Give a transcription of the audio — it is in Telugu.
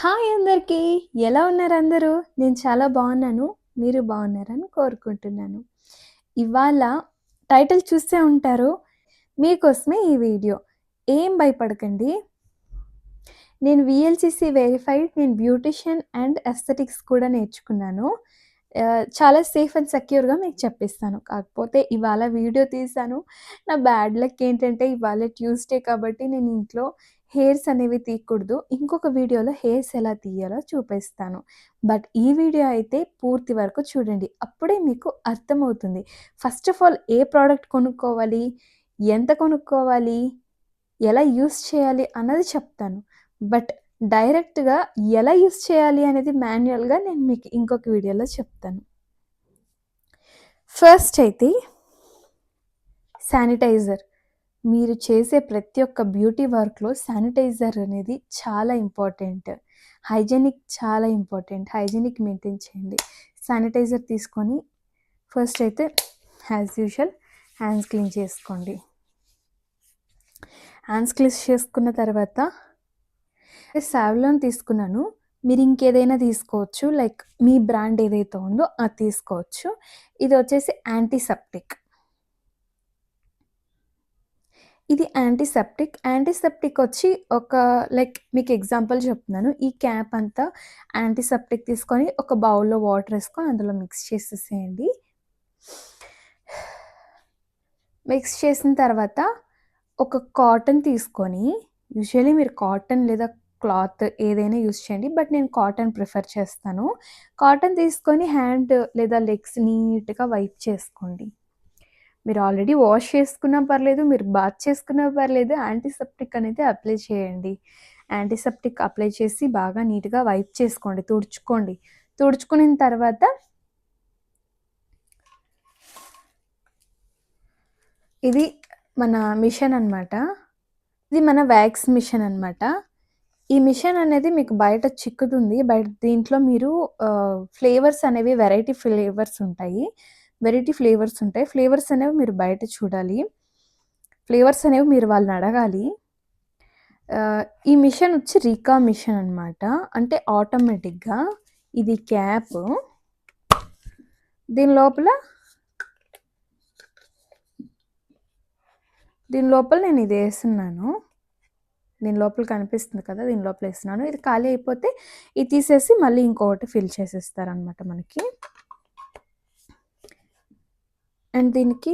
హాయ్ అందరికీ. ఎలా ఉన్నారు అందరూ? నేను చాలా బాగున్నాను. మీరు బాగున్నారని కోరుకుంటున్నాను. ఇవాళ టైటిల్ చూసే ఉంటారు. మీకోసమే ఈ వీడియో. ఏం భయపడకండి. నేను వీఎల్సీసీ వెరిఫైడ్. నేను బ్యూటీషియన్ అండ్ ఎస్థెటిక్స్ కూడా నేర్చుకున్నాను. చాలా సేఫ్ అండ్ సెక్యూర్‌గా మీకు చెప్పిస్తాను. కాకపోతే ఇవాళ వీడియో తీశాను. నా బ్యాడ్ లక్ ఏంటంటే ఇవాళ ట్యూస్‌డే కాబట్టి నేను ఇంట్లో హెయిర్స్ అనేవి తీయకూడదు. ఇంకొక వీడియోలో హెయిర్స్ ఎలా తీయాలో చూపిస్తాను. బట్ ఈ వీడియో అయితే పూర్తి వరకు చూడండి. అప్పుడే మీకు అర్థమవుతుంది. First of all A product కొనుక్కోవాలి? ఎంత కొనుక్కోవాలి? ఎలా యూజ్ చేయాలి అన్నది చెప్తాను. బట్ డైరెక్ట్‌గా ఎలా యూజ్ చేయాలి అనేది మాన్యుయల్‌గా నేను మీకు ఇంకొక వీడియోలో చెప్తాను. ఫస్ట్ అయితే శానిటైజర్. మీరు చేసే ప్రతి ఒక్క బ్యూటీ వర్క్‌లో శానిటైజర్ అనేది చాలా ఇంపార్టెంట్. హైజీనిక్ చాలా ఇంపార్టెంట్. హైజీనిక్ మెయింటైన్ చేయండి. శానిటైజర్ తీసుకొని ఫస్ట్ అయితే యాజ్ యూజువల్ హ్యాండ్స్ క్లీన్ చేసుకోండి. హ్యాండ్స్ క్లీన్ చేసుకున్న తర్వాత సావ్లాన్ తీసుకున్నాను. మీరు ఇంకేదైనా తీసుకోవచ్చు. లైక్ మీ బ్రాండ్ ఏదైతే ఉందో అది తీసుకోవచ్చు. ఇది వచ్చేసి యాంటీసెప్టిక్. ఇది యాంటీసెప్టిక్ వచ్చి ఒక లైక్ మీకు ఎగ్జాంపుల్ చెప్తున్నాను. ఈ క్యాప్ అంతా యాంటీసెప్టిక్ తీసుకొని ఒక బౌల్‌లో వాటర్ వేసుకొని అందులో మిక్స్ చేసేసేయండి. మిక్స్ చేసిన తర్వాత ఒక కాటన్ తీసుకొని, యూజువల్లీ మీరు కాటన్ లేదా క్లాత్ ఏదైనా యూజ్ చేయండి. బట్ నేను కాటన్ ప్రిఫర్ చేస్తాను. కాటన్ తీసుకొని హ్యాండ్ లేదా లెగ్స్ నీట్‌గా వైప్ చేసుకోండి. మీరు ఆల్రెడీ వాష్ చేసుకున్నా పర్లేదు, మీరు బాత్ చేసుకున్నా పర్లేదు, యాంటీసెప్టిక్ అనేది అప్లై చేయండి. యాంటీసెప్టిక్ అప్లై చేసి బాగా నీట్‌గా వైప్ చేసుకోండి, తుడుచుకోండి. తుడుచుకున్న తర్వాత ఇది మన మిషన్ అనమాట. ఇది మన వ్యాక్స్ మిషన్ అనమాట. ఈ మిషన్ అనేది మీకు బయట చిక్కుతుంది. బట్ దీంట్లో మీరు ఫ్లేవర్స్ అనేవి వెరైటీ ఫ్లేవర్స్ ఉంటాయి. ఫ్లేవర్స్ అనేవి మీరు బయట చూడాలి. ఫ్లేవర్స్ అనేవి మీరు వాళ్ళని అడగాలి. ఈ మిషన్ వచ్చి రీకా మిషన్ అనమాట. అంటే ఆటోమేటిక్‌గా ఇది క్యాప్. దీని లోపల నేను ఇది వేస్తున్నాను. దీని లోపల కనిపిస్తుంది కదా! దీని లోపల వేస్తున్నాను. ఇది ఖాళీ అయిపోతే ఇది తీసేసి మళ్ళీ ఇంకొకటి ఫిల్ చేసేస్తారనమాట మనకి. అండ్ దీనికి